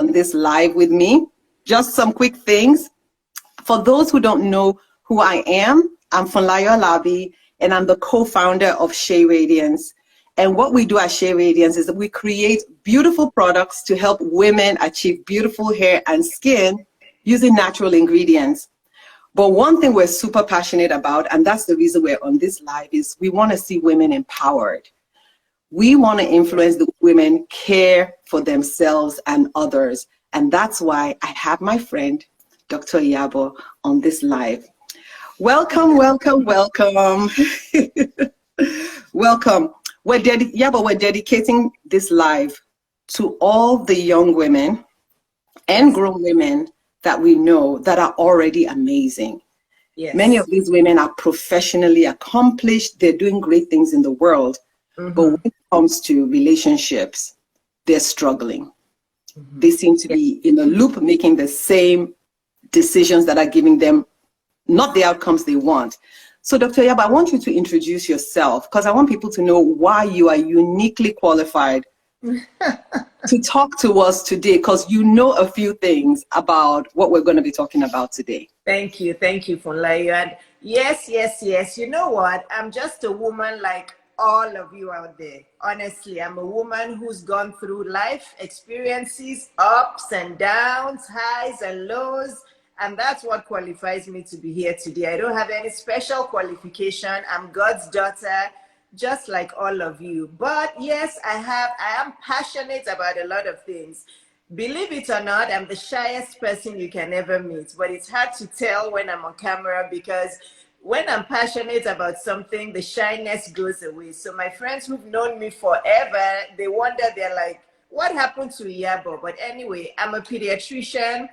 on this live with me. Just some quick things. For those who don't know who I am, I'm Funlayo Alabi, and I'm the co-founder of Shea Radiance. And what we do at Shea Radiance is that we create beautiful products to help women achieve beautiful hair and skin using natural ingredients. But one thing we're super passionate about, and that's the reason we're on this live, is we want to see women empowered. We want to influence the women care for themselves and others. And that's why I have my friend, Dr. IYABO, on this live. Welcome, welcome, welcome. Welcome. We're dedicating this live to all the young women and grown women that we know that are already amazing. Yes. Many of these women are professionally accomplished. They're doing great things in the world. Mm-hmm. But when it comes to relationships, they're struggling. Mm-hmm. They seem to be in a loop, making the same decisions that are giving them not the outcomes they want. So Dr. IYABO, I want you to introduce yourself because I want people to know why you are uniquely qualified to talk to us today, because you know a few things about what we're going to be talking about today. Thank you, Funlayo. And yes. You know what? I'm just a woman like all of you out there. Honestly, I'm a woman who's gone through life experiences, ups and downs, highs and lows. And that's what qualifies me to be here today. I don't have any special qualification. I'm God's daughter, just like all of you. But yes, I am passionate about a lot of things. Believe it or not, I'm the shyest person you can ever meet. But it's hard to tell when I'm on camera because when I'm passionate about something, the shyness goes away. So my friends who've known me forever, they wonder, they're like, what happened to IYABO? But anyway, I'm a pediatrician.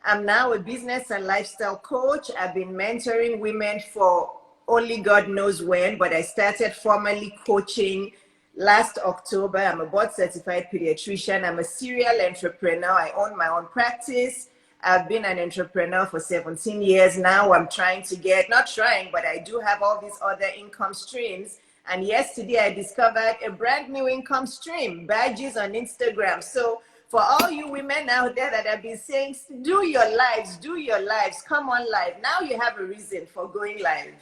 I'm now a business and lifestyle coach. I've been mentoring women for only God knows when, but I started formally coaching last October. I'm a board certified pediatrician. I'm a serial entrepreneur. I own my own practice. I've been an entrepreneur for 17 years now. I'm trying to but I do have all these other income streams. And yesterday I discovered a brand new income stream, badges on Instagram. So for all you women out there that have been saying, do your lives, come on live. Now you have a reason for going live,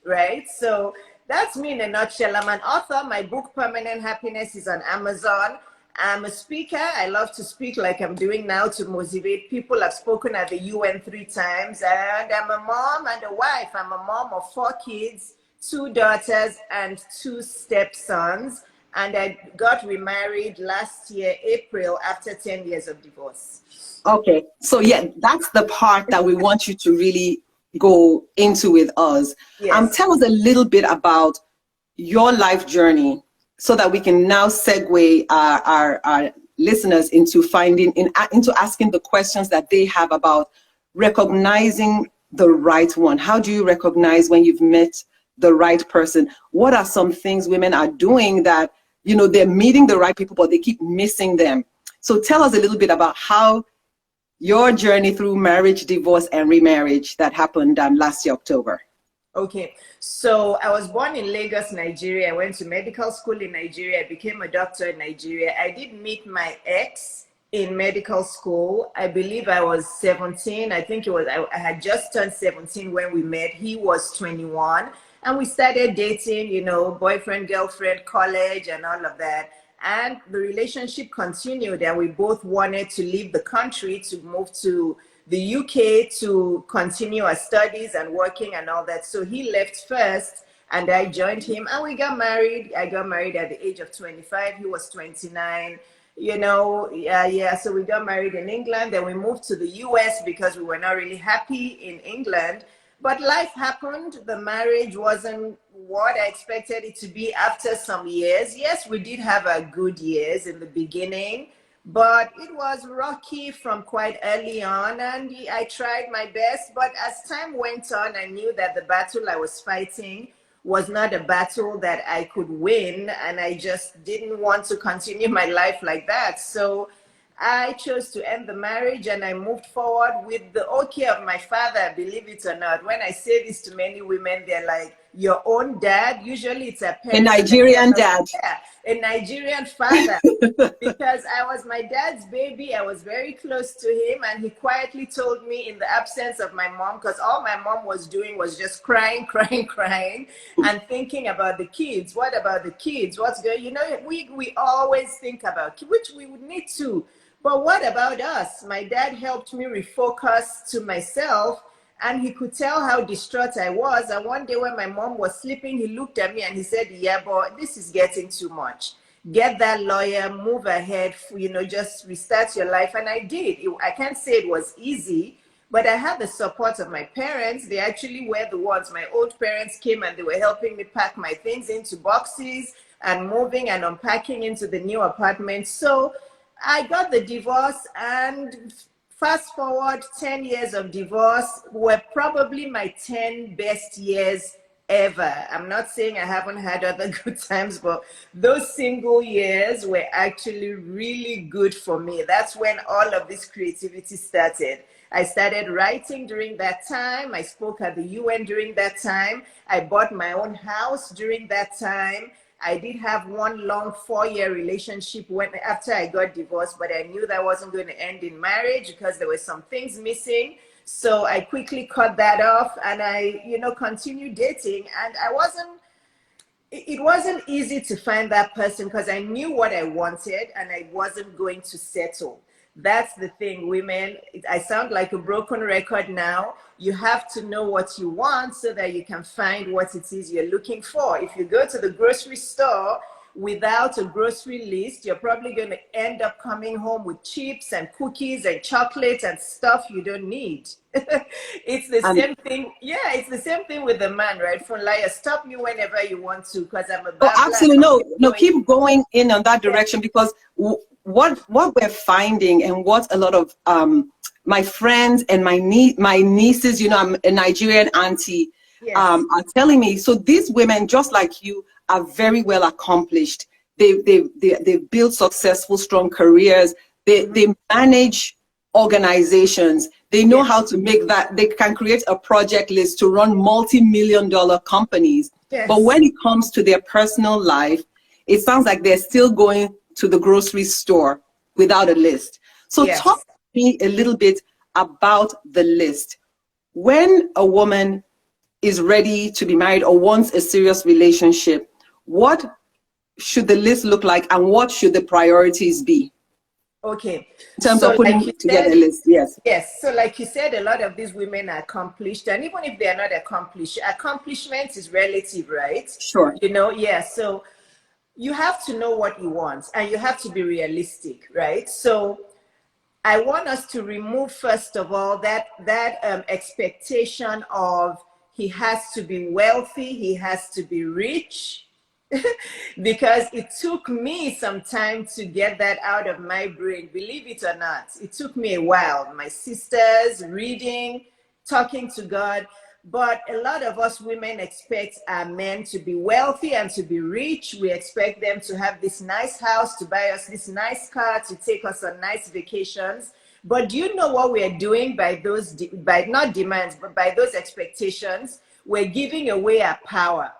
right? So that's me in a nutshell. I'm an author. My book, Permanent Happiness, is on Amazon. I'm a speaker. I love to speak like I'm doing now to motivate people. I've spoken at the UN 3 times. And I'm a mom and a wife. I'm a mom of 4 kids, 2 daughters and 2 stepsons. And I got remarried last year, April, after 10 years of divorce. Okay. So yeah, that's the part that we want you to really go into with us. Yes. Tell us a little bit about your life journey so that we can now segue our listeners into into asking the questions that they have about recognizing the right one. How do you recognize when you've met the right person? What are some things women are doing that, you know, they're meeting the right people, but they keep missing them? So tell us a little bit about how your journey through marriage, divorce, and remarriage that happened last year, October. Okay, so I was born in Lagos, Nigeria. I went to medical school in Nigeria. I became a doctor in Nigeria. I did meet my ex in medical school. I believe I was 17. I think I had just turned 17 when we met. He was 21. And we started dating, you know, boyfriend, girlfriend, college, and all of that. And the relationship continued, and we both wanted to leave the country to move to the UK to continue our studies and working and all that. So he left first, and I joined him, and we got married. I got married at the age of 25. He was 29. You know, so we got married in England. Then we moved to the US because we were not really happy in England. But life happened. The marriage wasn't what I expected it to be after some years. Yes, we did have our good years in the beginning, but it was rocky from quite early on, and I tried my best. But as time went on, I knew that the battle I was fighting was not a battle that I could win, and I just didn't want to continue my life like that. So I chose to end the marriage, and I moved forward with the okay of my father, believe it or not. When I say this to many women, they're like, your own dad. Usually it's a A parent. Nigerian dad. Yeah, a Nigerian father. Because I was my dad's baby. I was very close to him, and he quietly told me in the absence of my mom, because all my mom was doing was just crying, crying, crying, and thinking about the kids. What about the kids? What's going, you know, we always think about, which we would need to. But what about us? My dad helped me refocus to myself, and he could tell how distraught I was. And one day when my mom was sleeping, he looked at me and he said, IYABO, this is getting too much. Get that lawyer, move ahead, you know, just restart your life. And I did. I can't say it was easy, but I had the support of my parents. They actually were the ones. My old parents came and they were helping me pack my things into boxes and moving and unpacking into the new apartment. So I got the divorce, and fast forward 10 years of divorce were probably my 10 best years ever. I'm not saying I haven't had other good times, but those single years were actually really good for me. That's when all of this creativity started. I started writing during that time. I spoke at the UN during that time. I bought my own house during that time. I did have one long 4-year relationship after I got divorced, but I knew that wasn't going to end in marriage because there were some things missing. So I quickly cut that off, and I, you know, continued dating. And it wasn't easy to find that person because I knew what I wanted and I wasn't going to settle. That's the thing, women. I sound like a broken record now. You have to know what you want so that you can find what it is you're looking for. If you go to the grocery store without a grocery list, you're probably going to end up coming home with chips and cookies and chocolates and stuff you don't need. It's the same thing. Yeah, it's the same thing with the man, right? Funlayo, stop me whenever you want to, because I'm a babbler. Oh, absolutely. No, keep going in on that direction, because what we're finding, and what a lot of my friends and my nieces, you know, I'm a Nigerian auntie, Yes. Are telling me. So these women, just like you, are very well accomplished. They've built successful, strong careers. They manage organizations. They know how to make that. They can create a project list to run multi-million-dollar companies. Yes. But when it comes to their personal life, it sounds like they're still going to the grocery store without a list. So Yes. talk to me a little bit about the list. When a woman is ready to be married or wants a serious relationship, what should the list look like, and what should the priorities be? Okay. In terms of putting together a list, yes. Yes. So like you said, a lot of these women are accomplished. And even if they are not accomplished, accomplishment is relative, right? Sure. You know, yeah. So you have to know what you want, and you have to be realistic, right? So I want us to remove, first of all, that expectation of he has to be wealthy, he has to be rich, because it took me some time to get that out of my brain. Believe it or not, it took me a while. My sisters, reading, talking to God. But a lot of us women expect our men to be wealthy and to be rich. We expect them to have this nice house, to buy us this nice car, to take us on nice vacations. But do you know what we are doing by those, by not demands, but by those expectations? We're giving away our power.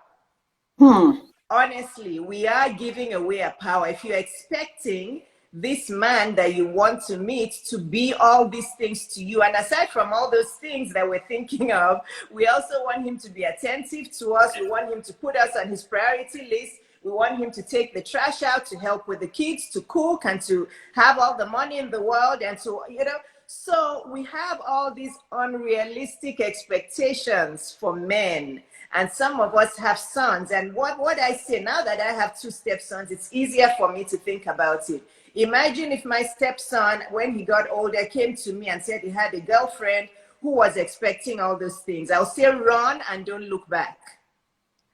Honestly, we are giving away our power. If you're expecting this man that you want to meet to be all these things to you, and aside from all those things that we're thinking of, we also want him to be attentive to us. We want him to put us on his priority list. We want him to take the trash out, to help with the kids, to cook, and to have all the money in the world, and to, you know. So we have all these unrealistic expectations for men. And some of us have sons. And what I say, now that I have 2 stepsons, it's easier for me to think about it. Imagine if my stepson, when he got older, came to me and said he had a girlfriend who was expecting all those things. I'll say, run and don't look back.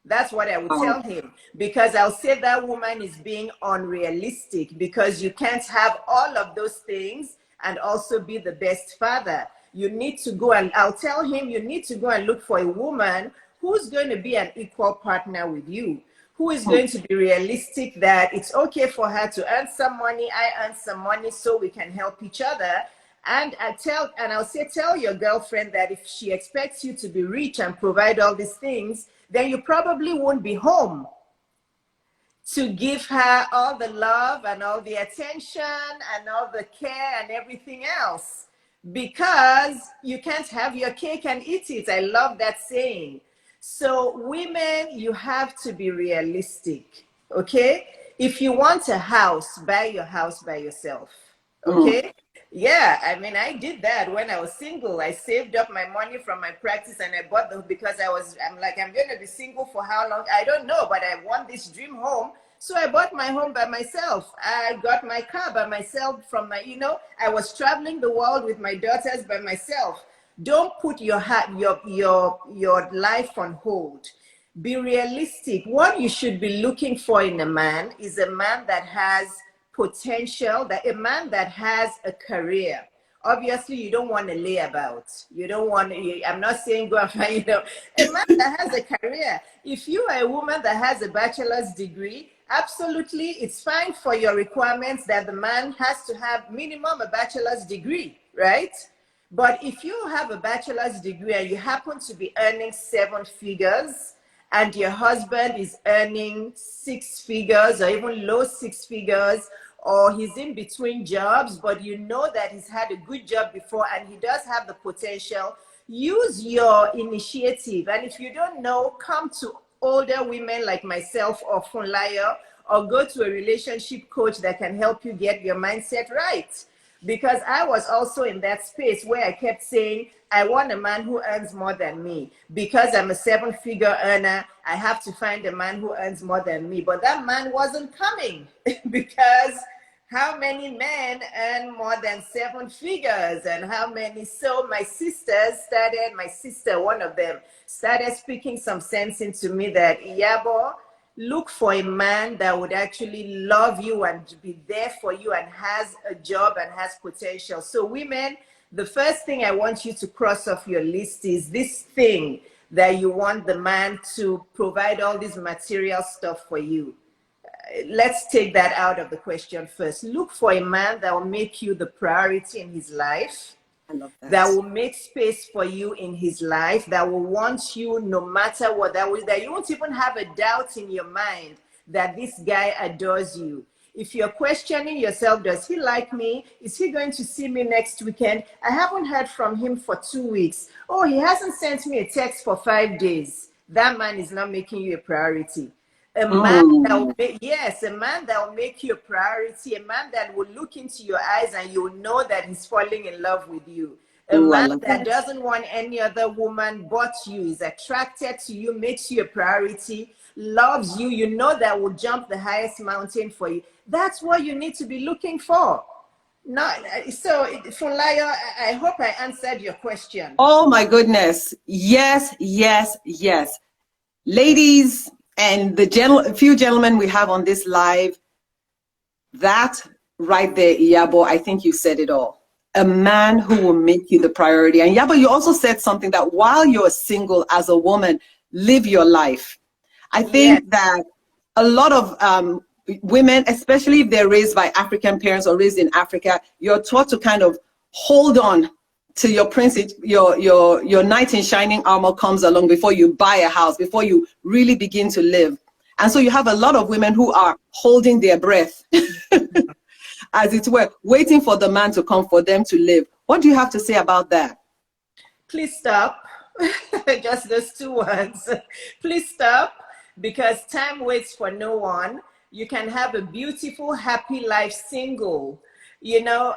That's what I would tell him, because I'll say that woman is being unrealistic, because you can't have all of those things and also be the best father. You need to go, and I'll tell him, you need to go and look for a woman who's going to be an equal partner with you, who is going to be realistic that it's okay for her to earn some money, I earn some money, so we can help each other. And I'll say, tell your girlfriend that if she expects you to be rich and provide all these things, then you probably won't be home to give her all the love and all the attention and all the care and everything else, because you can't have your cake and eat it. I love that saying. So women, you have to be realistic, okay? If you want a house, buy your house by yourself, okay? Yeah, I mean, I did that when I was single. I saved up my money from my practice and I bought them because I'm like, I'm going to be single for how long? I don't know, but I want this dream home. So I bought my home by myself. I got my car by myself from my, I was traveling the world with my daughters by myself. Don't put your life on hold. Be realistic. What you should be looking for in a man is a man that has potential, that a man that has a career. Obviously, you don't want to lay about. You don't want to, I'm not saying go and find, a man that has a career. If you are a woman that has a bachelor's degree, absolutely, it's fine for your requirements that the man has to have minimum a bachelor's degree, right? But if you have a bachelor's degree and you happen to be earning 7 figures and your husband is earning 6 figures or even low 6 figures, or he's in between jobs, but you know that he's had a good job before and he does have the potential, use your initiative. And if you don't know, come to older women like myself or Funlayo, or go to a relationship coach that can help you get your mindset right. Because I was also in that space where I kept saying, I want a man who earns more than me. Because I'm a 7-figure earner, I have to find a man who earns more than me. But that man wasn't coming because how many men earn more than 7 figures? And how many? So my sister, one of them, started speaking some sense into me that, IYABO, look for a man that would actually love you and be there for you and has a job and has potential. So women, the first thing I want you to cross off your list is this thing that you want the man to provide all this material stuff for you. Let's take that out of the question first. Look for a man that will make you the priority in his life. I love that. That will make space for you in his life, that will want you no matter what, that you won't even have a doubt in your mind that this guy adores you. If you're questioning yourself, does he like me? Is he going to see me next weekend? I haven't heard from him for 2 weeks. Oh, he hasn't sent me a text for 5 days. That man is not making you a priority. A man that will a man that will make you a priority, a man that will look into your eyes and you will know that he's falling in love with you. A man that doesn't want any other woman but you, is attracted to you, makes you a priority, loves you, you know that will jump the highest mountain for you. That's what you need to be looking for. So, Funlayo, I hope I answered your question. Oh my goodness. Yes, yes, yes. Ladies, and the few gentlemen we have on this live, that right there, IYABO, I think you said it all. A man who will make you the priority. And IYABO, you also said something that while you're single as a woman, live your life. I think that a lot of women, especially if they're raised by African parents or raised in Africa, you're taught to kind of hold on till your princess, your knight in shining armor comes along before you buy a house, before you really begin to live. And so you have a lot of women who are holding their breath, as it were, waiting for the man to come for them to live. What do you have to say about that? Please stop. Just those 2 words. Please stop, because time waits for no one. You can have a beautiful, happy life single. You know,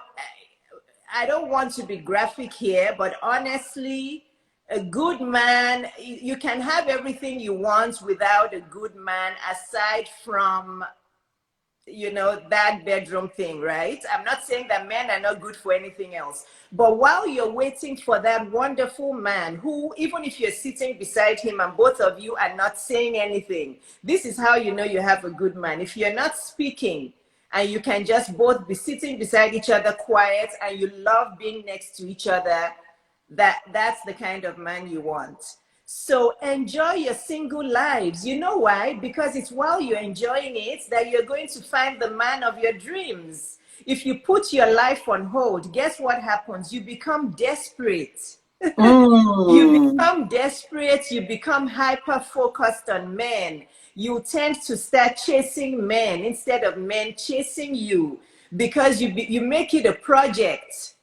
I don't want to be graphic here, but honestly, a good man, you can have everything you want without a good man, aside from, that bedroom thing, right? I'm not saying that men are not good for anything else. But while you're waiting for that wonderful man who, even if you're sitting beside him and both of you are not saying anything, this is how you know you have a good man. If you're not speaking, and you can just both be sitting beside each other quiet and you love being next to each other, that's the kind of man you want. So enjoy your single lives. You know why? Because it's while you're enjoying it that you're going to find the man of your dreams. If you put your life on hold, guess what happens? You become desperate. You Mm. become desperate, you become hyper focused on men. You tend to start chasing men instead of men chasing you, because you make it a project,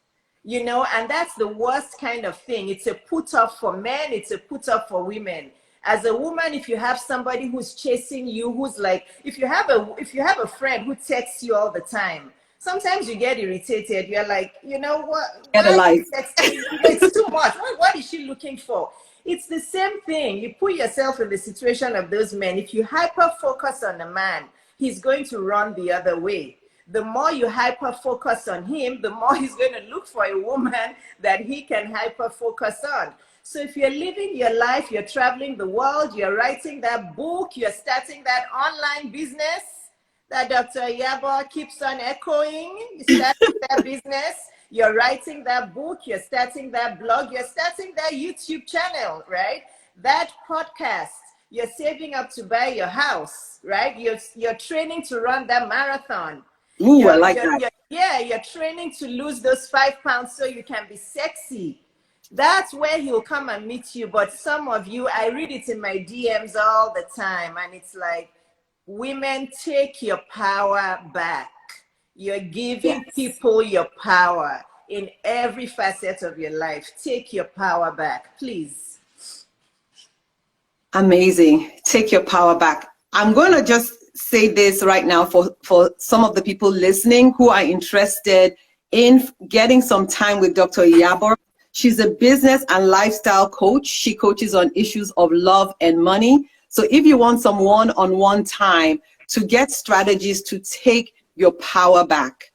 you know, and that's the worst kind of thing. It's a put off for men, it's a put off for women. As a woman, if you have somebody who's chasing you, who's like, if you have a friend who texts you all the time, sometimes you get irritated. You're like, you know what, Get a why life. it's too much. What is she looking for? It's the same thing. You put yourself in the situation of those men. If you hyper focus on a man, he's going to run the other way. The more you hyper focus on him, the more he's going to look for a woman that he can hyper focus on. So if you're living your life, you're traveling the world, you're writing that book, you're starting that online business that Dr. IYABO keeps on echoing, you're starting that business, you're writing that book, you're starting that blog, you're starting that YouTube channel, right? That podcast, you're saving up to buy your house, right? You're training to run that marathon. Ooh, I like that. You're training to lose those 5 pounds so you can be sexy. That's where he'll come and meet you. But some of you, I read it in my DMs all the time, and it's like, women, take your power back. You're giving people your power in every facet of your life. Take your power back, please. Amazing. Take your power back. I'm going to just say this right now for some of the people listening who are interested in getting some time with Dr. IYABO. She's a business and lifestyle coach. She coaches on issues of love and money. So if you want some one-on-one time to get strategies to take your power back,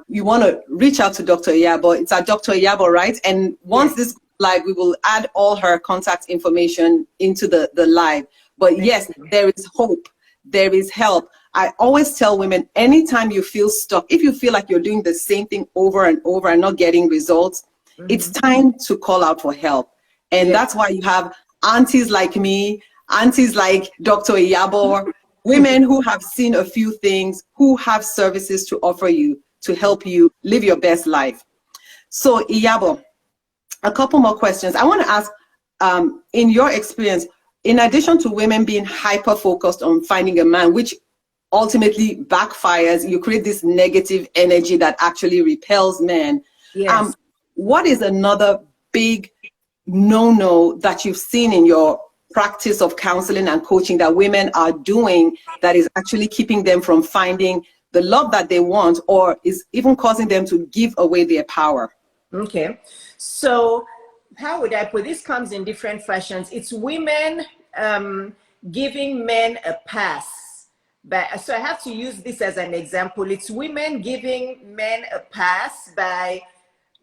you want to reach out to Dr. IYABO. It's at Dr. IYABO, right? And once this goes live, we will add all her contact information into the live. But yes, there is hope. There is help. I always tell women, anytime you feel stuck, if you feel like you're doing the same thing over and over and not getting results, it's time to call out for help. And that's why you have aunties like me, aunties like Dr. IYABO, women who have seen a few things, who have services to offer you to help you live your best life. So IYABO, a couple more questions. I want to ask, in your experience, in addition to women being hyper focused on finding a man, which ultimately backfires, you create this negative energy that actually repels men. Yes. What is another big no-no that you've seen in your practice of counseling and coaching that women are doing that is actually keeping them from finding the love that they want, or is even causing them to give away their power? Okay. So how would I put this? Comes in different fashions. It's women giving men a pass. So I have to use this as an example. It's women giving men a pass by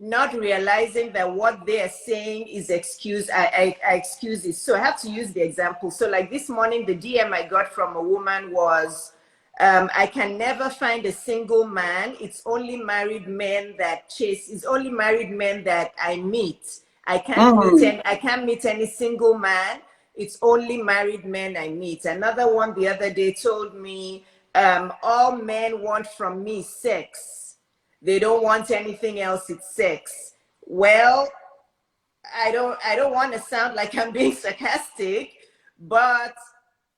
not realizing that what they are saying is excuse. I excuse it. So I have to use the example. So like this morning, the DM I got from a woman was, I can never find a single man. It's only married men that chase. It's only married men that I meet. I can't meet any single man. It's only married men I meet. Another one the other day told me, all men want from me sex. They don't want anything else. It's sex. Well, I don't want to sound like I'm being sarcastic, but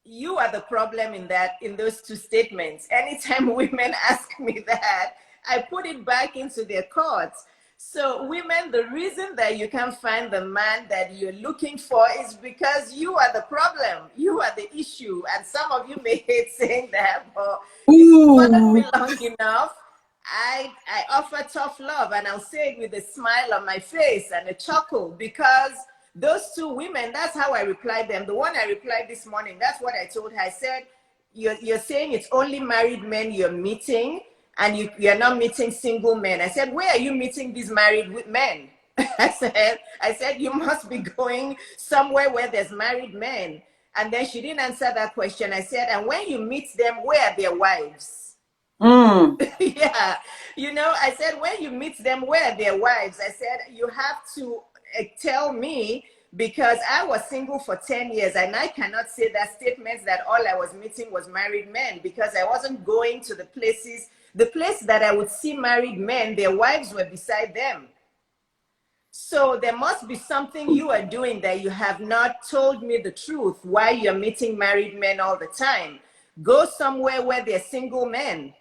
you are the problem in those two statements. Anytime women ask me that, I put it back into their courts. So women, the reason that you can't find the man that you're looking for is because you are the problem. You are the issue. And some of you may hate saying that, but if you followed me long enough, I offer tough love, and I'll say it with a smile on my face and a chuckle, because those two women, that's how I replied them. The one I replied this morning, that's what I told her. I said, you're saying it's only married men you're meeting, and you're not meeting single men. I said, where are you meeting these married men? I said, you must be going somewhere where there's married men. And then she didn't answer that question. I said, and when you meet them, where are their wives? Yeah, you know, I said, when you meet them, where are their wives? I said, you have to tell me, because I was single for 10 years and I cannot say that statements that all I was meeting was married men, because I wasn't going to the place that I would see married men, their wives were beside them. So there must be something you are doing that you have not told me the truth, why you're meeting married men all the time. Go somewhere where they're single men.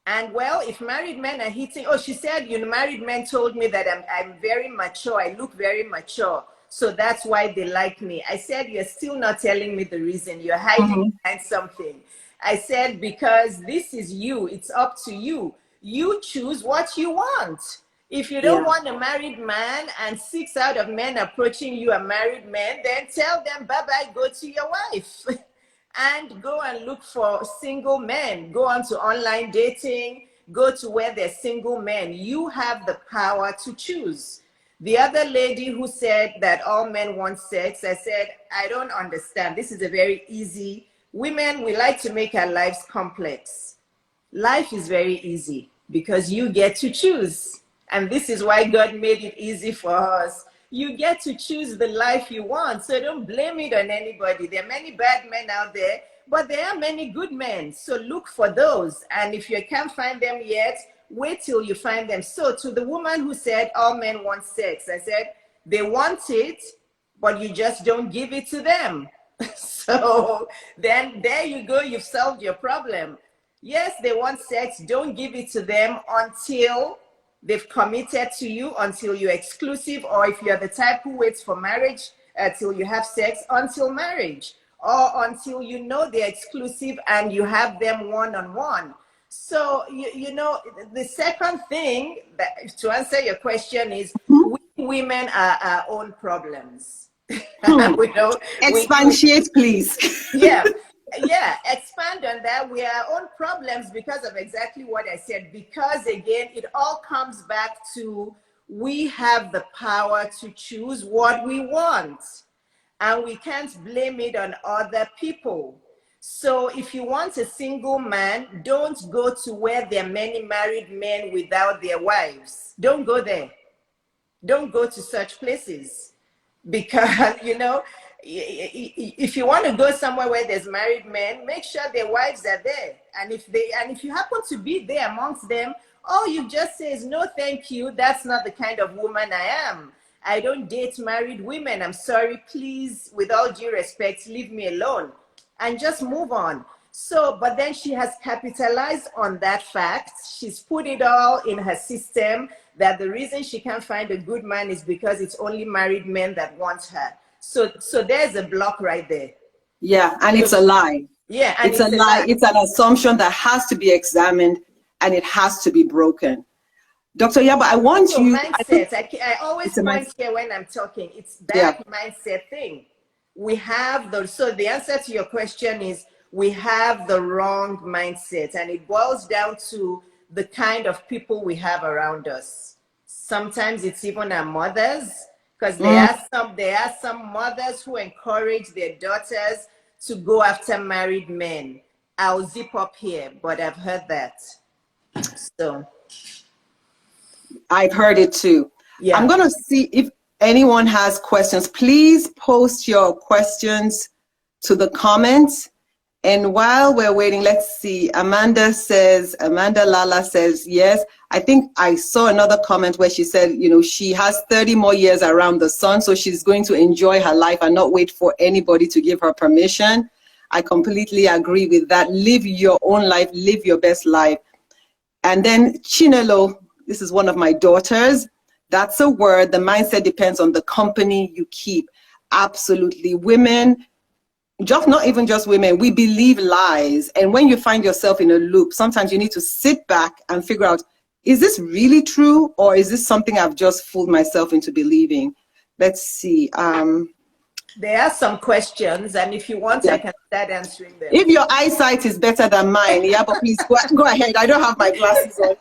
And well, if married men are hitting, oh, she said, you know, married men told me that I'm very mature. I look very mature. So that's why they like me. I said, you're still not telling me the reason. You're hiding behind something. I said, because this is you. It's up to you. You choose what you want. If you don't want a married man and 6 out of men approaching you are married men, then tell them, bye-bye, go to your wife. And go and look for single men. Go on to online dating. Go to where there's single men. You have the power to choose. The other lady who said that all men want sex, I said, I don't understand. This is a very easy. Women, we like to make our lives complex. Life is very easy because you get to choose. And this is why God made it easy for us. You get to choose the life you want. So don't blame it on anybody. There are many bad men out there, but there are many good men. So look for those. And if you can't find them yet, wait till you find them. So to the woman who said all men want sex, I said, they want it, but you just don't give it to them. So then there you go. You've solved your problem. Yes, they want sex. Don't give it to them until they've committed to you, until you're exclusive, or if you're the type who waits for marriage till you have sex, until marriage, or until you know they're exclusive and you have them one-on-one. So, you know, the second thing that, to answer your question is, we women are our own problems. We know, Expatiate, please. yeah. Yeah, expand on that. We are our own problems because of exactly what I said. Because again, it all comes back to we have the power to choose what we want, and we can't blame it on other people. So if you want a single man, don't go to where there are many married men without their wives. Don't go there. Don't go to such places, because you know, if you want to go somewhere where there's married men, make sure their wives are there. And if you happen to be there amongst them, all you just say is, no thank you, that's not the kind of woman I am. I don't date married women. I'm sorry, please, with all due respect, leave me alone, and just move on. So, but then she has capitalized on that fact. She's put it all in her system that the reason she can't find a good man is because it's only married men that want her. So there's a block right there. Yeah, and it's a lie. Yeah, and it's a lie. It's an assumption that has to be examined, and it has to be broken. Dr. IYABO, I want you. Mindset. I always point here when I'm talking. It's that mindset thing. We have so the answer to your question is we have the wrong mindset, and it boils down to the kind of people we have around us. Sometimes it's even our mothers, because there are some mothers who encourage their daughters to go after married men. I'll zip up here, but I've heard that. So I've heard it too. Yeah. I'm going to see if anyone has questions. Please post your questions to the comments. And while we're waiting, let's see. Amanda Lala says, yes. I think I saw another comment where she said, you know, she has 30 more years around the sun, so she's going to enjoy her life and not wait for anybody to give her permission. I completely agree with that. Live your own life, live your best life. And then Chinelo, this is one of my daughters. That's a word. The mindset depends on the company you keep. Absolutely. Women, not even just women, we believe lies. And when you find yourself in a loop, sometimes you need to sit back and figure out, is this really true? Or is this something I've just fooled myself into believing? Let's see. There are some questions, and if you want, I can start answering them. If your eyesight is better than mine, but please go ahead. I don't have my glasses on.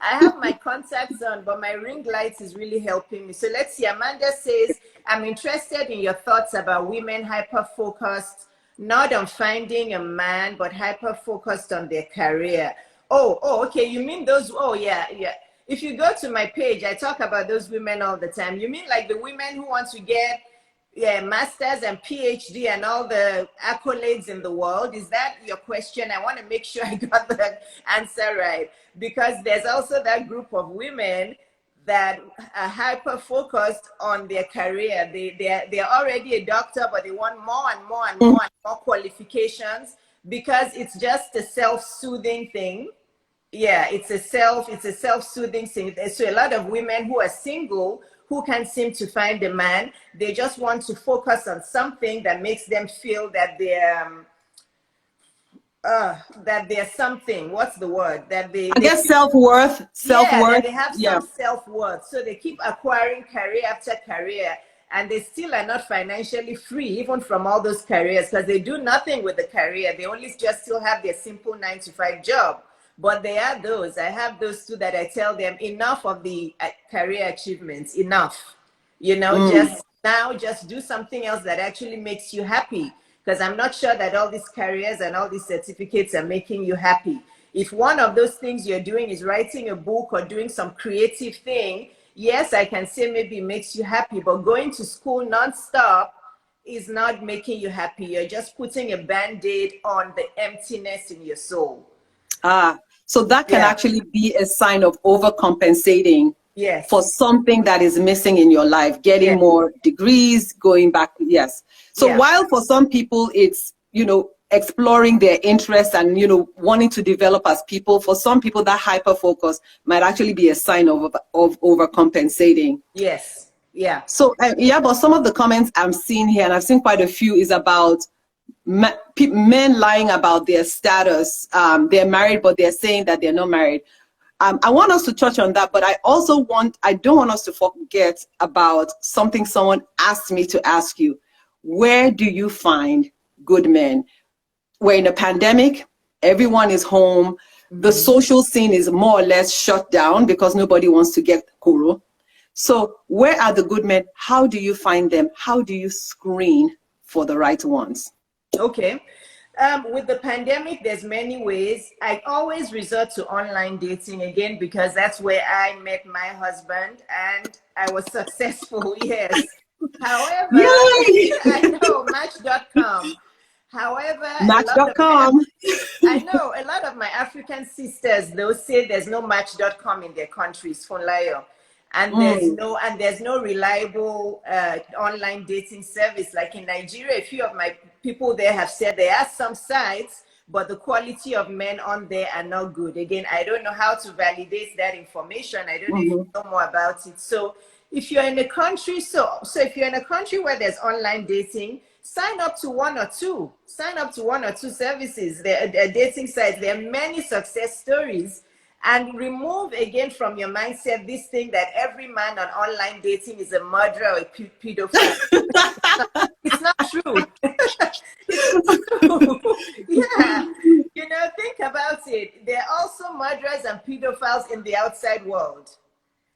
I have my contacts on, but my ring light is really helping me. So let's see. Amanda says, I'm interested in your thoughts about women hyper-focused, not on finding a man, but hyper-focused on their career. Oh, okay. You mean those? Oh, yeah. If you go to my page, I talk about those women all the time. You mean like the women who want to get masters and PhD and all the accolades in the world? Is that your question? I want to make sure I got the answer right, because there's also that group of women that are hyper focused on their career. They're already a doctor, but they want more and more and more and more qualifications because it's just a self-soothing thing. Yeah, it's a self-soothing thing. So a lot of women who are single, who can't seem to find a man, they just want to focus on something that makes them feel that they're something. What's the word? That I guess self-worth. yeah, that Self-worth. they have Yeah. some self-worth. So they keep acquiring career after career, and they still are not financially free, even from all those careers, because they do nothing with the career. They only just still have their simple 9-to-5 job. But they are those. I have those too that I tell them, enough of the career achievements, enough. You know, just do something else that actually makes you happy. Because I'm not sure that all these careers and all these certificates are making you happy. If one of those things you're doing is writing a book or doing some creative thing, yes, I can say maybe it makes you happy, but going to school nonstop is not making you happy. You're just putting a band-aid on the emptiness in your soul. So that can actually be a sign of overcompensating for something that is missing in your life, getting more degrees, going back. Yes. So while for some people it's, you know, exploring their interests and, you know, wanting to develop as people, for some people that hyper focus might actually be a sign of overcompensating. Yes. Yeah. So yeah, but some of the comments I'm seeing here, and I've seen quite a few, is about men lying about their status. They're married, but they're saying that they're not married. I want us to touch on that, but I don't want us to forget about something someone asked me to ask you. Where do you find good men? We're in a pandemic. Everyone is home. The social scene is more or less shut down because nobody wants to get kuro. So where are the good men? How do you find them? How do you screen for the right ones? Okay. With the pandemic, there's many ways. I always resort to online dating again because that's where I met my husband and I was successful, yes. However, I know, Match.com. However, Match.com. I know a lot of my African sisters, they'll say there's no Match.com in their countries, Funlayo. And there's no reliable online dating service. Like in Nigeria, a few of my people there have said there are some sites, but the quality of men on there are not good. Again, I don't know how to validate that information. I don't know if you know more about it. So if you're in a country, so if you're in a country where there's online dating, sign up to one or two. Sign up to one or two services. There are dating sites. There are many success stories. And remove again from your mindset this thing that every man on online dating is a murderer or a pedophile. It's not true. It's true. Yeah. You know, think about it. There are also murderers and pedophiles in the outside world.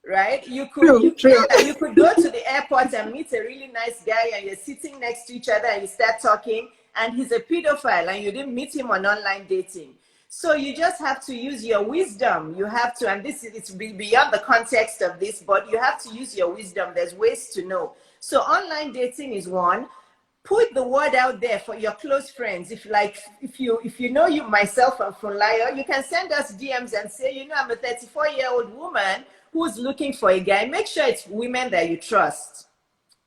Right? You could go to the airport and meet a really nice guy and you're sitting next to each other and you start talking and he's a pedophile and you didn't meet him on online dating. So you just have to use your wisdom. You have to, and it's beyond the context of this, but you have to use your wisdom. There's ways to know. So online dating is one. Put the word out there for your close friends. If you know you myself and Funlayo, you can send us DMs and say, you know, I'm a 34-year-old woman who's looking for a guy. Make sure it's women that you trust.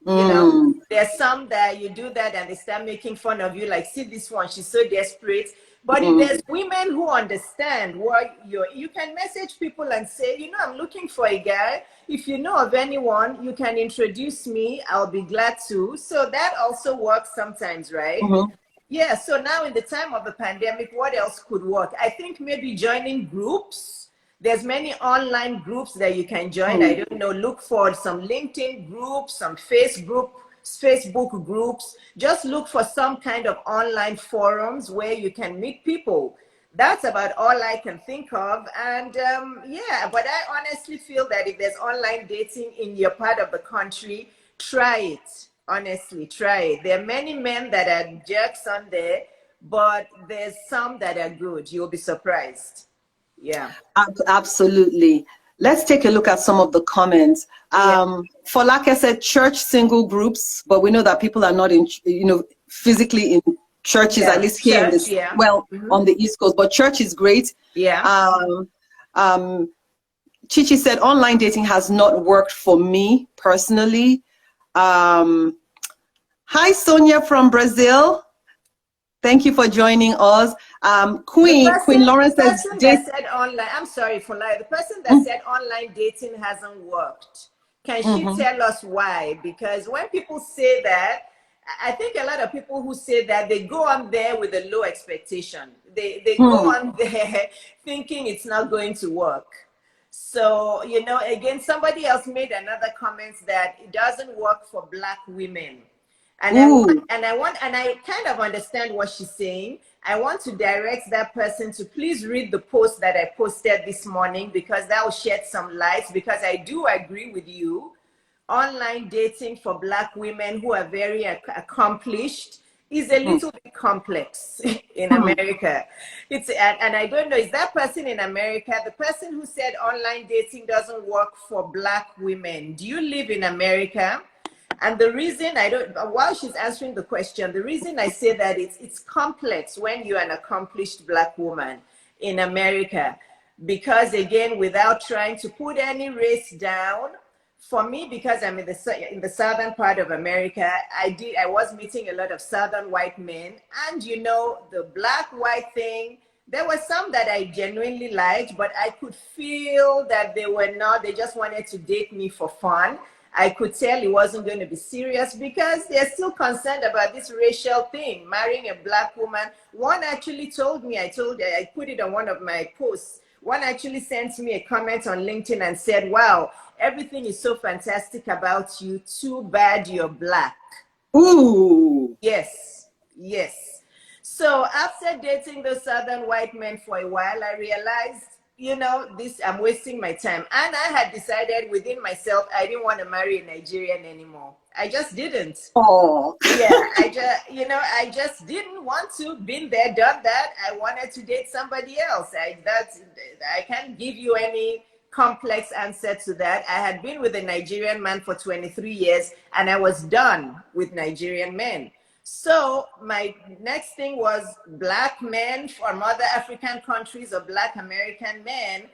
You know, there's some that you do that and they start making fun of you, like, see this one, she's so desperate. But if there's women who understand what you can message people and say, you know, I'm looking for a guy. If you know of anyone, you can introduce me. I'll be glad to. So that also works sometimes, right? Yeah. So now in the time of the pandemic, what else could work? I think maybe joining groups. There's many online groups that you can join. I don't know, look for some LinkedIn groups, some Facebook groups. Just look for some kind of online forums where you can meet people. That's about all I can think of. And yeah, but I honestly feel that if there's online dating in your part of the country, try it. Honestly, try it. There are many men that are jerks on there, but there's some that are good. You'll be surprised. Yeah. Absolutely. Let's take a look at some of the comments. For like I said, church single groups, but we know that people are not in, you know, physically in churches, at least here in this, on the East Coast, but church is great. Chichi said, online dating has not worked for me personally. Hi, Sonia from Brazil. Thank you for joining us. Queen Lawrence the says, person that said online, I'm sorry for lying, the person that said online dating hasn't worked, can she tell us why? Because when people say that, I think a lot of people who say that, they go on there with a low expectation. They go on there thinking it's not going to work. So, you know, again, somebody else made another comment that it doesn't work for Black women. And I kind of understand what she's saying. I want to direct that person to please read the post that I posted this morning, because that will shed some light, because I do agree with you. Online dating for Black women who are very accomplished is a little bit complex in America. And I don't know, is that person in America, the person who said online dating doesn't work for Black women, do you live in America? And the reason while she's answering the question, the reason I say that it's complex when you're an accomplished Black woman in America, because again, without trying to put any race down, for me, because I'm in the southern part of America, I was meeting a lot of southern white men, and you know, the Black-white thing, there were some that I genuinely liked, but I could feel that they just wanted to date me for fun. I could tell it wasn't going to be serious, because they're still concerned about this racial thing, marrying a Black woman. One actually told me, I put it on one of my posts, one actually sent me a comment on LinkedIn and said, wow, everything is so fantastic about you, too bad you're Black. Ooh. Yes, yes. So after dating those southern white men for a while, I realized, you know, I'm wasting my time. And I had decided within myself, I didn't want to marry a Nigerian anymore. I just didn't. Oh. Yeah, I just didn't want to. Been there, done that. I wanted to date somebody else. I can't give you any complex answer to that. I had been with a Nigerian man for 23 years, and I was done with Nigerian men. So my next thing was Black men from other African countries or Black American men.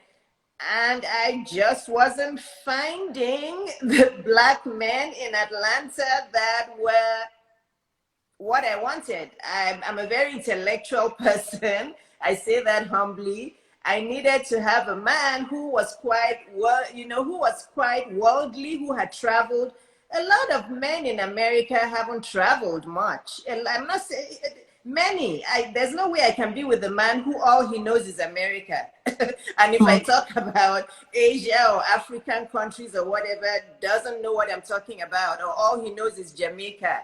And I just wasn't finding the Black men in Atlanta that were what I wanted. I'm a very intellectual person. I say that humbly. I needed to have a man who was quite worldly, who had traveled. A lot of men in America haven't traveled much. And I'm not saying many. There's no way I can be with a man who all he knows is America. And if I talk about Asia or African countries or whatever, doesn't know what I'm talking about, or all he knows is Jamaica,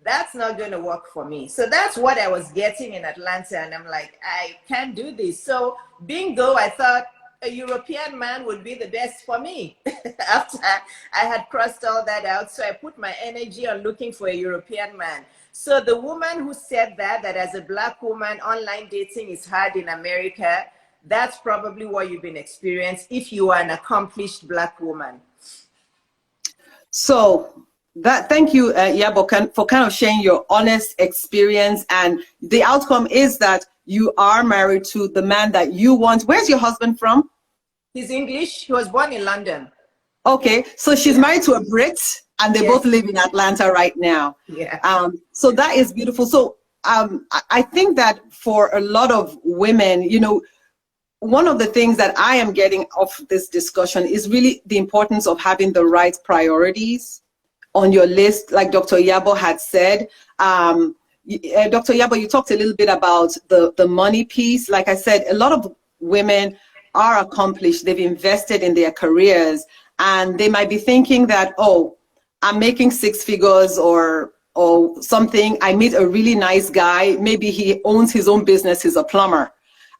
that's not going to work for me. So that's what I was getting in Atlanta. And I'm like, I can't do this. So bingo, I thought a European man would be the best for me. After I had crossed all that out. So I put my energy on looking for a European man. So the woman who said that as a Black woman, online dating is hard in America, that's probably what you've been experiencing if you are an accomplished Black woman. So thank you, IYABO, for kind of sharing your honest experience. And the outcome is that you are married to the man that you want. Where's your husband from? He's English. He was born in London. Okay, so she's married to a Brit, and they both live in Atlanta right now. Yeah. So that is beautiful. So I think that for a lot of women, you know, one of the things that I am getting off this discussion is really the importance of having the right priorities on your list, like Dr. IYABO had said. Dr. IYABO, you talked a little bit about the money piece. Like I said, a lot of women are accomplished. They've invested in their careers, and they might be thinking that, oh, I'm making 6 figures or something. I meet a really nice guy. Maybe he owns his own business. He's a plumber.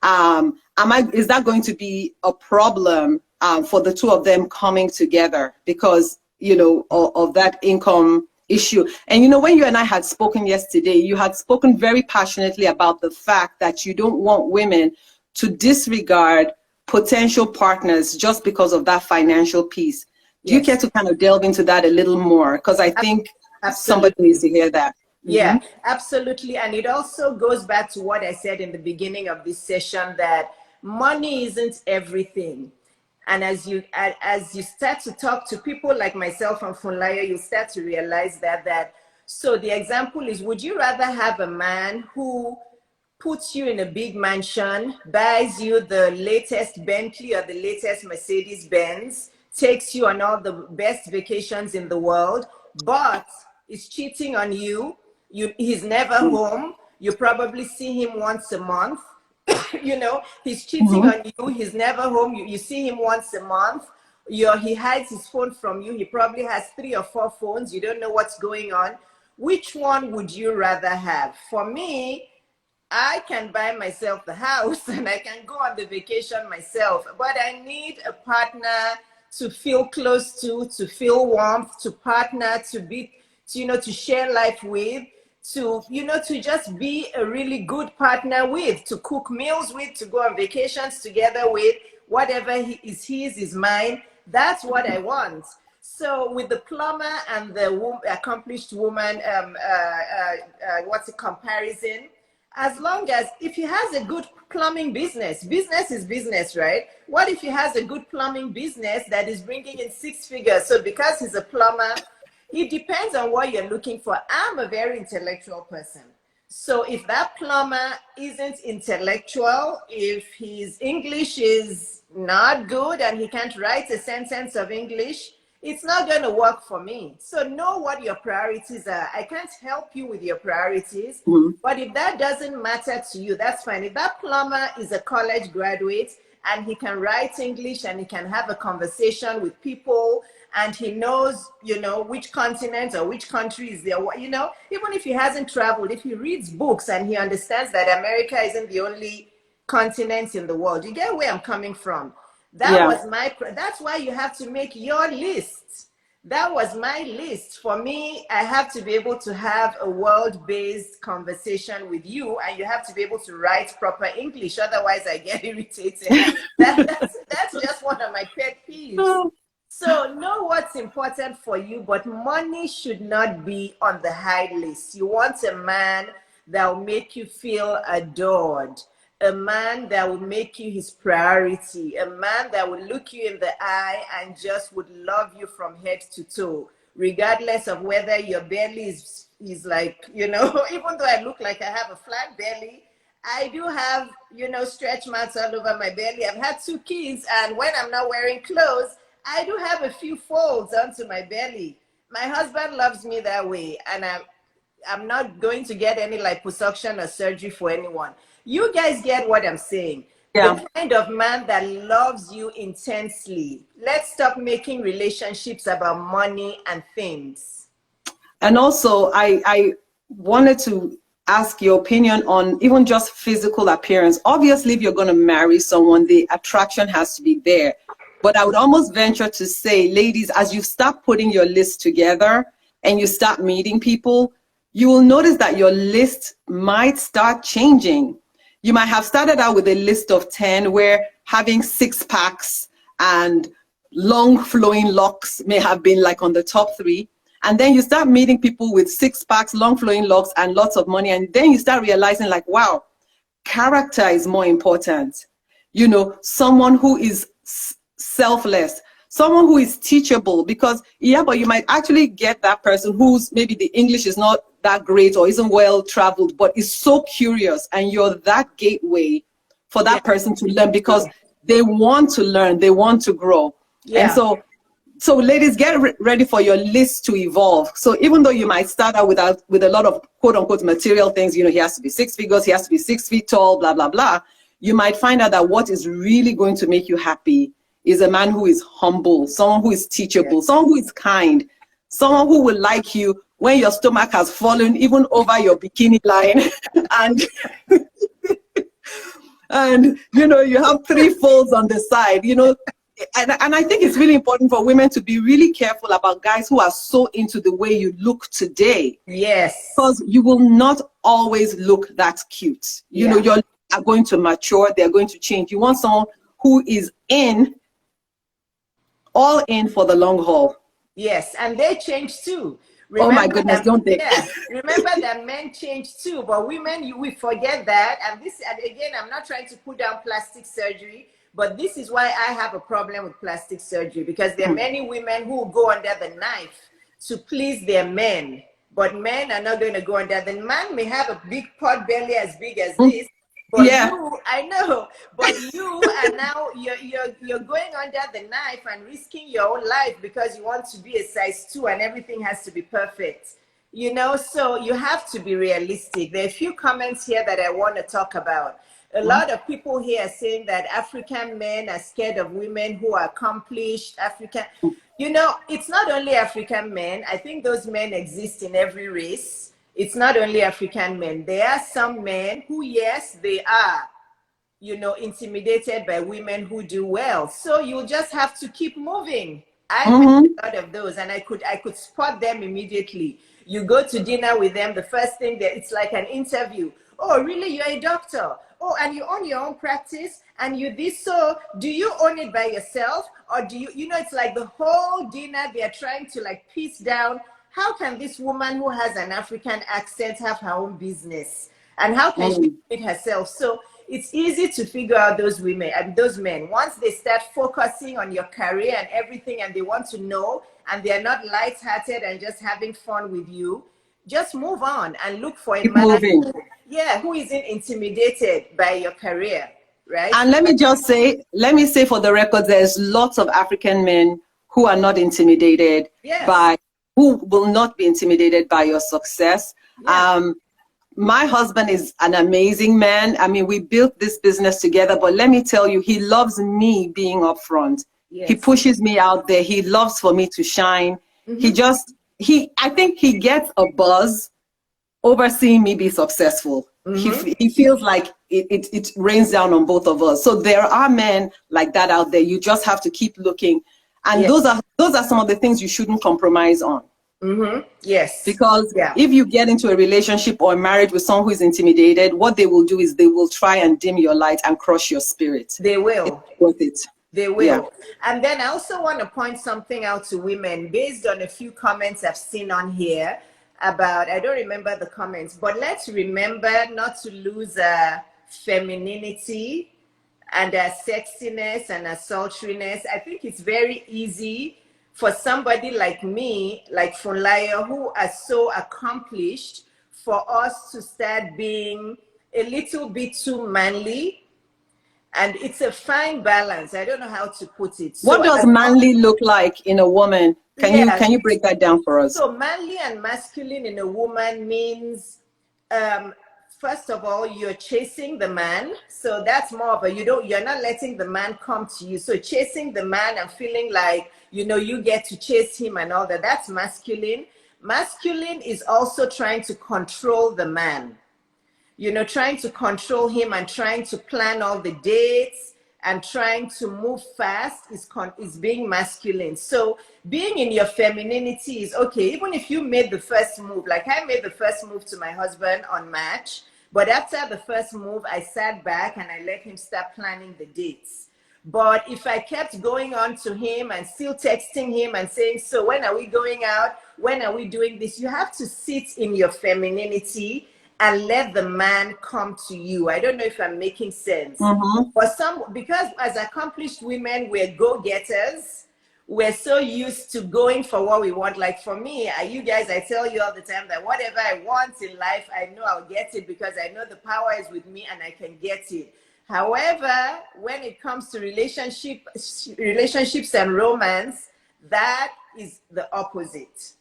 Is that going to be a problem for the two of them coming together because, you know, of that income issue? And, you know, when you and I had spoken yesterday, you had spoken very passionately about the fact that you don't want women to disregard potential partners just because of that financial piece. Do you care to kind of delve into that a little more? Because I think somebody needs to hear that. Yeah, absolutely. And it also goes back to what I said in the beginning of this session, that money isn't everything. And as you start to talk to people like myself and Funlayo, you start to realize that so the example is, would you rather have a man who puts you in a big mansion, buys you the latest Bentley or the latest Mercedes Benz, takes you on all the best vacations in the world, but is cheating on you? He's never home. You probably see him once a month. You know, he's cheating on you. He's never home. You see him once a month. He hides his phone from you. He probably has 3 or 4 phones. You don't know what's going on. Which one would you rather have? For me, I can buy myself the house and I can go on the vacation myself, but I need a partner to feel close to feel warmth, to partner, to share life with, to just be a really good partner with, to cook meals with, to go on vacations together with. Whatever is his is mine. That's what I want. So with the plumber and the accomplished woman, comparison, as long as, if he has a good plumbing business is business, right? What if he has a good plumbing business that is bringing in 6 figures? So because he's a plumber, it depends on what you're looking for. I'm a very intellectual person. So if that plumber isn't intellectual, if his English is not good and he can't write a sentence of English, it's not going to work for me. So know what your priorities are. I can't help you with your priorities, but if that doesn't matter to you, that's fine. If that plumber is a college graduate and he can write English and he can have a conversation with people and he knows, which continent or which country is there, even if he hasn't traveled, if he reads books and he understands that America isn't the only continent in the world, you get where I'm coming from. That's why you have to make your list. That was my list. For me, I have to be able to have a world-based conversation with you, and you have to be able to write proper English. Otherwise, I get irritated. That's just one of my pet peeves. So know what's important for you, but money should not be on the high list. You want a man that will make you feel adored, a man that will make you his priority, a man that will look you in the eye and just would love you from head to toe, regardless of whether your belly is like, even though I look like I have a flat belly, I do have, stretch marks all over my belly. I've had 2 kids, and when I'm not wearing clothes, I do have a few folds onto my belly. My husband loves me that way, and I'm not going to get any liposuction or surgery for anyone. You guys get what I'm saying. Yeah. The kind of man that loves you intensely. Let's stop making relationships about money and things. And also, I wanted to ask your opinion on even just physical appearance. Obviously, if you're going to marry someone, the attraction has to be there. But I would almost venture to say, ladies, as you start putting your list together and you start meeting people, you will notice that your list might start changing. You might have started out with a list of 10 where having 6 packs and long flowing locks may have been like on the top 3. And then you start meeting people with 6 packs, long flowing locks, and lots of money. And then you start realizing like, wow, character is more important. Someone who is selfless, someone who is teachable, because but you might actually get that person who's maybe the English is not that great or isn't well traveled, but is so curious, and you're that gateway for that person to learn, because they want to learn, they want to grow. And so ladies, get ready for your list to evolve. So even though you might start out with a lot of quote unquote material things, he has to be 6 figures, he has to be 6 feet tall, blah blah blah, you might find out that what is really going to make you happy is a man who is humble, someone who is teachable, someone who is kind, someone who will like you when your stomach has fallen even over your bikini line and you have 3 folds on the side, and I think it's really important for women to be really careful about guys who are so into the way you look today. Yes. Because you will not always look that cute. You're going to mature, they're going to change. You want someone who is all in for the long haul. Yes, and they change too. Remember, oh my goodness, don't they? Yeah, remember that men change too, but women, we forget that. And again, I'm not trying to put down plastic surgery, But this is why I have a problem with plastic surgery, because there are many women who go under the knife to please their men, but men are not going to go under. The man may have a big pot belly as big as this, but you, I know, but you are now, you're going under the knife and risking your own life because you want to be a size 2 and everything has to be perfect. You know, so you have to be realistic. There are a few comments here that I want to talk about. A lot of people here are saying that African men are scared of women who are accomplished. African, you know, it's not only African men. I think those men exist in every race. It's not only African men. There are some men who, yes, they are, you know, intimidated by women who do well. So you just have to keep moving. I met a lot of those, and I could spot them immediately. You go to dinner with them, the first thing that it's like an interview. Oh, really? You're a doctor? Oh, and you own your own practice, and you this. So do you own it by yourself, or do you know, it's like the whole dinner they're trying to like piece down, how can this woman who has an African accent have her own business, and how can she feed herself? So it's easy to figure out those women and those men once they start focusing on your career and everything, and they want to know, and they're not lighthearted and just having fun with you. Just move on and look for a man who isn't intimidated by your career, right? And let me say for the record, there's lots of African men who are not intimidated who will not be intimidated by your success. My husband is an amazing man. I mean, we built this business together, but let me tell you, he loves me being upfront. He pushes me out there. He loves for me to shine. I think he gets a buzz over seeing me be successul. He feels like it rains down on both of us. So there are men like that out there. You just have to keep looking. And those are some of the things you shouldn't compromise on. Yes. Because if you get into a relationship or a marriage with someone who is intimidated, what they will do is they will try and dim your light and crush your spirit. They will. It's worth it. They will. And then I also want to point something out to women based on a few comments I've seen on here about, I don't remember the comments, but let's remember not to lose femininity and sexiness and sultriness. I think it's very easy for somebody like me, like Funlayo, who are so accomplished, for us to start being a little bit too manly. And it's a fine balance. I don't know how to put it. So what does manly look like in a woman? Can you break that down for us? So manly and masculine in a woman means, first of all, you're chasing the man. So that's more of a, you're not letting the man come to you. So chasing the man and feeling like, you know, you get to chase him and all that, that's masculine. Masculine is also trying to control the man. You know, trying to control him and trying to plan all the dates and trying to move fast is being masculine. So being in your femininity is okay, even if you made the first move. Like I made the first move to my husband on Match, but after the first move, I sat back and I let him start planning the dates. But if I kept going on to him and still texting him and saying, so when are we going out? When are we doing this? You have to sit in your femininity and let the man come to you. I don't know if I'm making sense. But because as accomplished women, we're go-getters, we're so used to going for what we want. Like for me, you guys, I tell you all the time that whatever I want in life, I know I'll get it because I know the power is with me and I can get it. However, when it comes to relationships and romance, that is the opposite.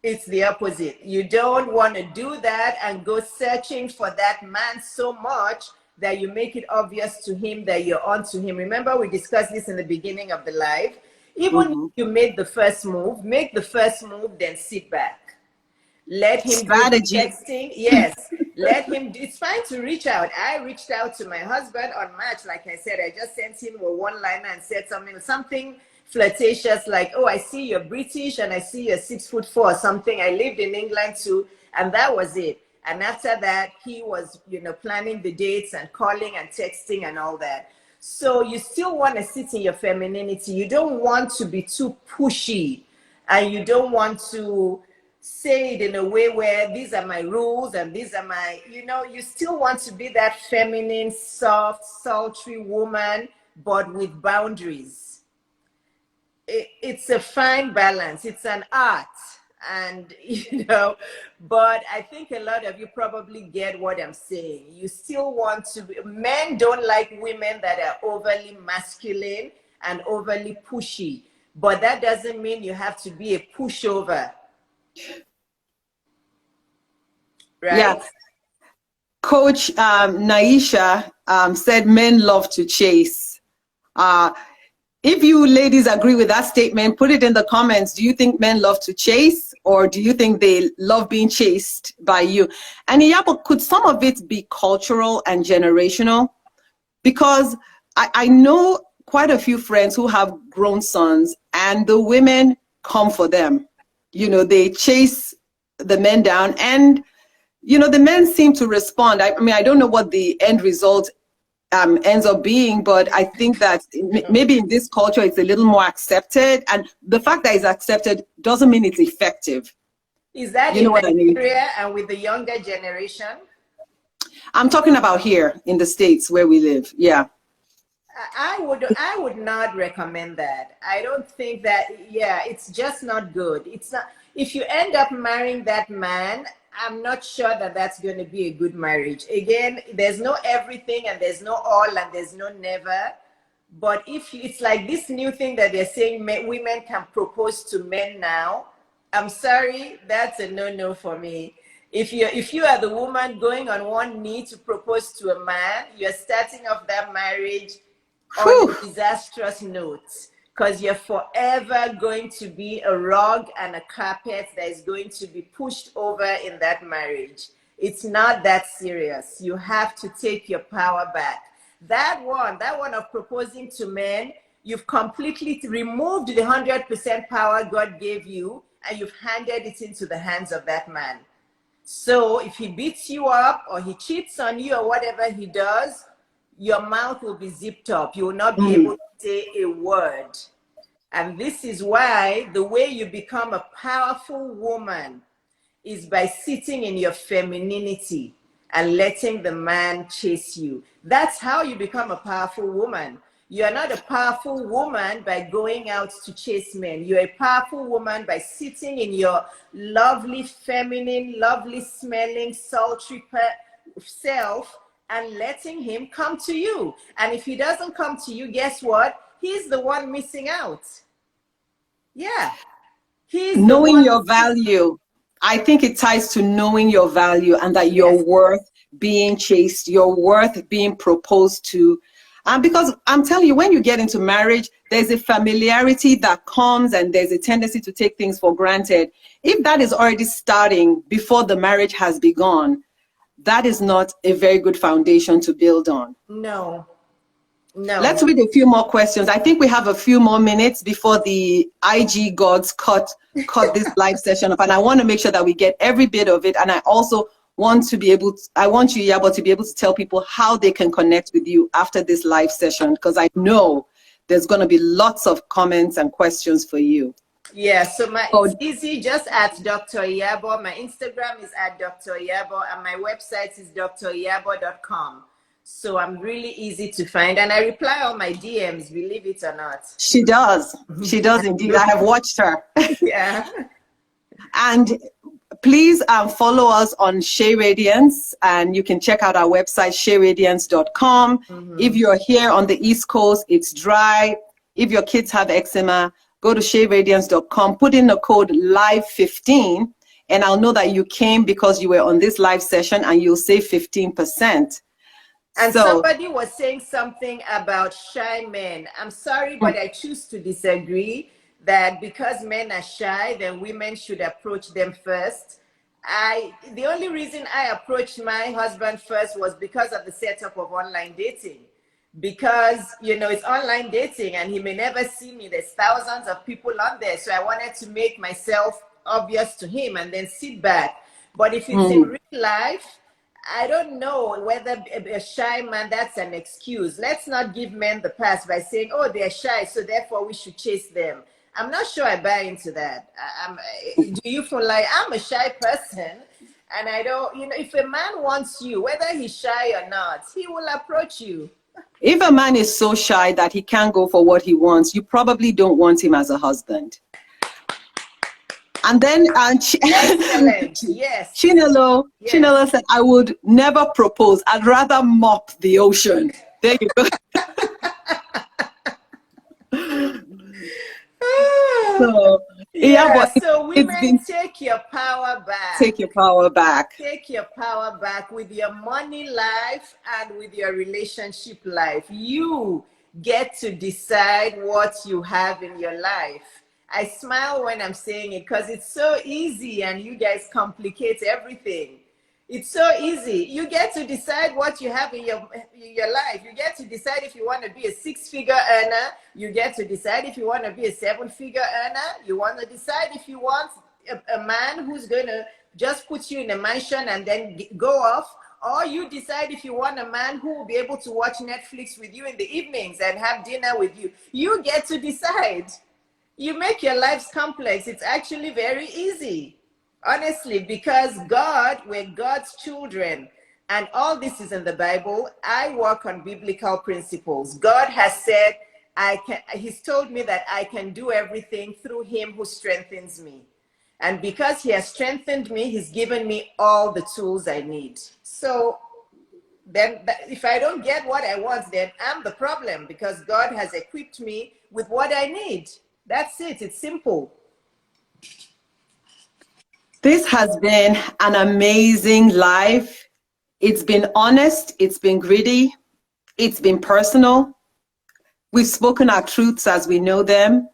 It's the opposite. You don't want to do that and go searching for that man so much that you make it obvious to him that you're on to him. Remember, we discussed this in the beginning of the live. Even if you made the first move, make the first move, then sit back. Let him do the texting. Yes. Let him. It's fine to reach out. I reached out to my husband on Match. Like I said, I just sent him a one-liner and said something flirtatious, like, oh, I see you're British and I see you're 6'4" or something. I lived in England too. And that was it. And after that, he was, you know, planning the dates and calling and texting and all that. So you still want to sit in your femininity. You don't want to be too pushy, and you don't want to say it in a way where these are my rules and these are my, you know, you still want to be that feminine, soft, sultry woman, but with boundaries. It's a fine balance. It's an art. And, but I think a lot of you probably get what I'm saying. You still want to men don't like women that are overly masculine and overly pushy, but that doesn't mean you have to be a pushover. Right? Yeah. Coach Naisha said men love to chase. If you ladies agree with that statement, put it in the comments. Do you think men love to chase, or do you think they love being chased by you? And IYABO, could some of it be cultural and generational? Because I know quite a few friends who have grown sons, and the women come for them. They chase the men down, and the men seem to respond. I mean, I don't know what the end result ends up being, but I think that maybe in this culture it's a little more accepted, and the fact that it's accepted doesn't mean it's effective. Is that in Nigeria and with the younger generation? I'm talking about here in the States where we live. Yeah. I would not recommend that. I don't think that, it's just not good. It's not, if you end up marrying that man, I'm not sure that that's going to be a good marriage. Again, there's no everything and there's no all and there's no never. But if it's like this new thing that they're saying women can propose to men now, I'm sorry, that's a no-no for me. If you are the woman going on one knee to propose to a man, you're starting off that marriage on a disastrous note, because you're forever going to be a rug and a carpet that is going to be pushed over in that marriage. It's not that serious. You have to take your power back. That one of proposing to men, you've completely removed the 100% power God gave you, and you've handed it into the hands of that man. So if he beats you up or he cheats on you or whatever he does, your mouth will be zipped up. You will not be able to say a word. And this is why the way you become a powerful woman is by sitting in your femininity and letting the man chase you. That's how you become a powerful woman. You are not a powerful woman by going out to chase men. You're a powerful woman by sitting in your lovely, feminine, lovely smelling, sultry self and letting him come to you. And if he doesn't come to you, guess what? He's the one missing out. Yeah. He's knowing your value. I think it ties to knowing your value and that you're worth being chased, you're worth being proposed to. Because I'm telling you, when you get into marriage, there's a familiarity that comes and there's a tendency to take things for granted. If that is already starting before the marriage has begun, that is not a very good foundation to build on. No. Let's read a few more questions. I think we have a few more minutes before the IG gods cut this live session up. And I want to make sure that we get every bit of it. And I also want to be able to, I want you, IYABO, to be able to tell people how they can connect with you after this live session, because I know there's going to be lots of comments and questions for you. Yeah, so it's easy, just at Dr. IYABO. My Instagram is at Dr. IYABO and my website is driyabo.com. So I'm really easy to find, and I reply on my DMs, believe it or not. She does. She does indeed. I have watched her. Yeah. And please follow us on Shea Radiance, and you can check out our website, shearadiance.com. If you're here on the East Coast, it's dry. If your kids have eczema, go to shearadiance.com, put in the code LIVE15, and I'll know that you came because you were on this live session, and you'll save 15%. And somebody was saying something about shy men. I'm sorry, but I choose to disagree that because men are shy, then women should approach them first. The only reason I approached my husband first was because of the setup of online dating. Because, you know, it's online dating and he may never see me. There's thousands of people on there. So I wanted to make myself obvious to him and then sit back. But if it's in real life, I don't know whether a shy man, that's an excuse. Let's not give men the pass by saying, oh, they're shy, so therefore we should chase them. I'm not sure I buy into that. Do you feel like I'm a shy person? And I don't, you know, if a man wants you, whether he's shy or not, he will approach you. If a man is so shy that he can't go for what he wants, you probably don't want him as a husband. And then excellent. Yes. Chinelo said, I would never propose. I'd rather mop the ocean. There you go. So, so women, take your power back. Take your power back. Take your power back with your money life and with your relationship life. You get to decide what you have in your life. I smile when I'm saying it because it's so easy and you guys complicate everything. It's so easy. You get to decide what you have in your life. You get to decide if you want to be a 6-figure earner. You get to decide if you want to be a 7-figure earner. You want to decide if you want a man who's going to just put you in a mansion and then go off. Or you decide if you want a man who will be able to watch Netflix with you in the evenings and have dinner with you. You get to decide. You make your lives complex. It's actually very easy. Honestly, because we're God's children, and all this is in the Bible. I work on biblical principles. God has said, He's told me that I can do everything through Him who strengthens me. And because He has strengthened me, He's given me all the tools I need. So then if I don't get what I want, then I'm the problem, because God has equipped me with what I need. That's it. It's simple. This has been an amazing life. It's been honest. It's been gritty. It's been personal. We've spoken our truths as we know them.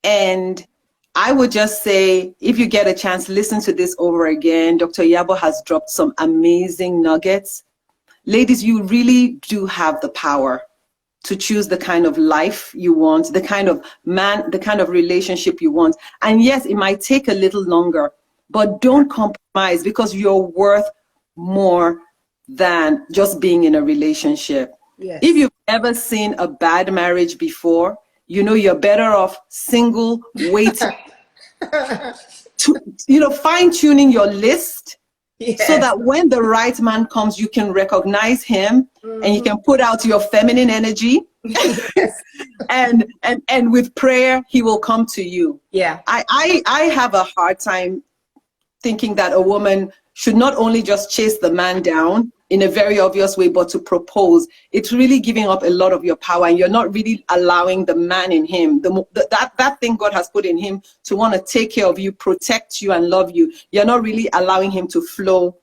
And I would just say, if you get a chance, listen to this over again. Dr. IYABO has dropped some amazing nuggets. Ladies, you really do have the power to choose the kind of life you want, the kind of man, the kind of relationship you want. And yes, it might take a little longer, but don't compromise, because you're worth more than just being in a relationship. Yes. If you've ever seen a bad marriage before, you know you're better off single, waiting, fine-tuning your list. Yes. So that when the right man comes, you can recognize him, and you can put out your feminine energy. Yes. and with prayer, he will come to you. Yeah. I have a hard time thinking that a woman should not only just chase the man down in a very obvious way, but to propose. It's really giving up a lot of your power, and you're not really allowing the man in him, that thing God has put in him to want to take care of you, protect you, and love you. You're not really allowing him to flow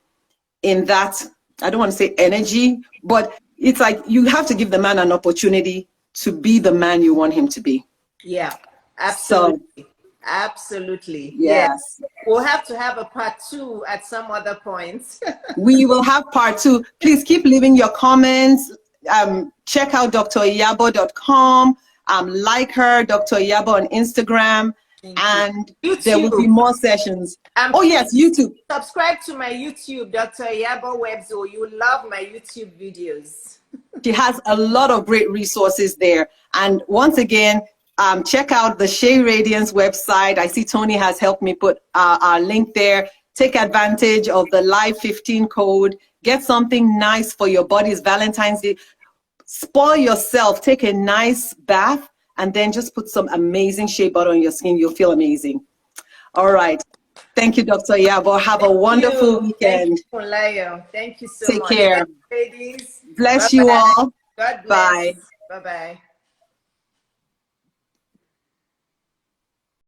in that, I don't want to say energy, but it's like you have to give the man an opportunity to be the man you want him to be. Yeah, absolutely. So, absolutely. Yes. We'll have to have a part 2 at some other point. We will have part 2. Please keep leaving your comments. Check out driyabo.com. Like her, Dr. IYABO on Instagram. And YouTube. There will be more sessions. Oh yes, YouTube. Subscribe to my YouTube, Dr. IYABO Webzo. You love my YouTube videos. She has a lot of great resources there. And once again, check out the Shea Radiance website. I see Tony has helped me put our link there. Take advantage of the Live 15 code. Get something nice for your body. It's Valentine's Day. Spoil yourself. Take a nice bath, and then just put some amazing shea butter on your skin. You'll feel amazing. All right. Thank you, Dr. IYABO. Have a wonderful weekend. Thank you, Funlayo. Thank you so much. Take care. Ladies. Bless you all. God bless. Bye. Bye-bye.